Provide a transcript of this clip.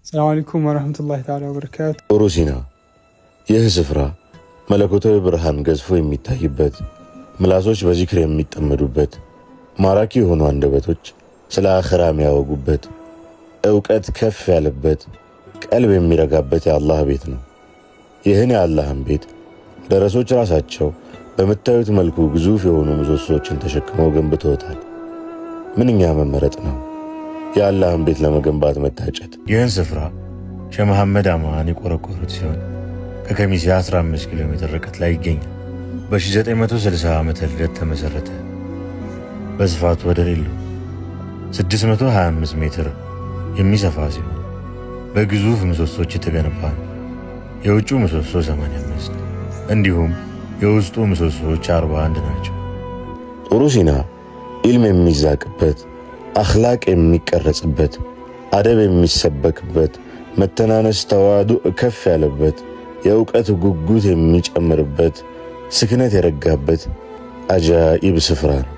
ሰላም አለይኩም ወራህመቱላሂ ተዓላ ወበረካቱ። ጡሩ ሲና ይህ ስፍራ መለኮታዊ ብርሃን ገዝፎ የሚታይበት፣ ምላሶች በዚክር የሚጠመዱበት፣ ማራኪ የሆኑ አንደበቶች ስለ አኺራ የሚያወጉበት፣ ዕውቀት ከፍ ያለበት፣ ቀልብ የሚረጋበት የአላህ ቤት ነው። ይህን የአላህን ቤት ደረሶች ራሳቸው በምታዩት መልኩ ግዙፍ የሆኑ ምሰሶዎችን ተሸክመው ገንብተውታል። ምንኛ መመረጥ ነው የአላህን ቤት ለመገንባት መታጨት። ይህን ስፍራ ሼህ መሐመድ አማን የቆረቆሩት ሲሆን ከከሚሴ 15 ኪሎ ሜትር ርቀት ላይ ይገኛል። በ1960 ዓመተ ልደት ተመሠረተ። በስፋቱ ወደር የለው 625 ሜትር የሚሰፋ ሲሆን በግዙፍ ምሰሶች የተገነባ ነው። የውጭው ምሰሶ 85 እንዲሁም የውስጡ ምሰሶች 41 ናቸው። ጡሩ ሲና ኢልም የሚዛቅበት፣ አኽላቅ የሚቀረጽበት፣ አደብ የሚሰበክበት፣ መተናነስ ተዋዱዕ ከፍ ያለበት፣ የእውቀት ጉጉት የሚጨምርበት፣ ስክነት የረጋበት አጃኢብ ስፍራ ነው።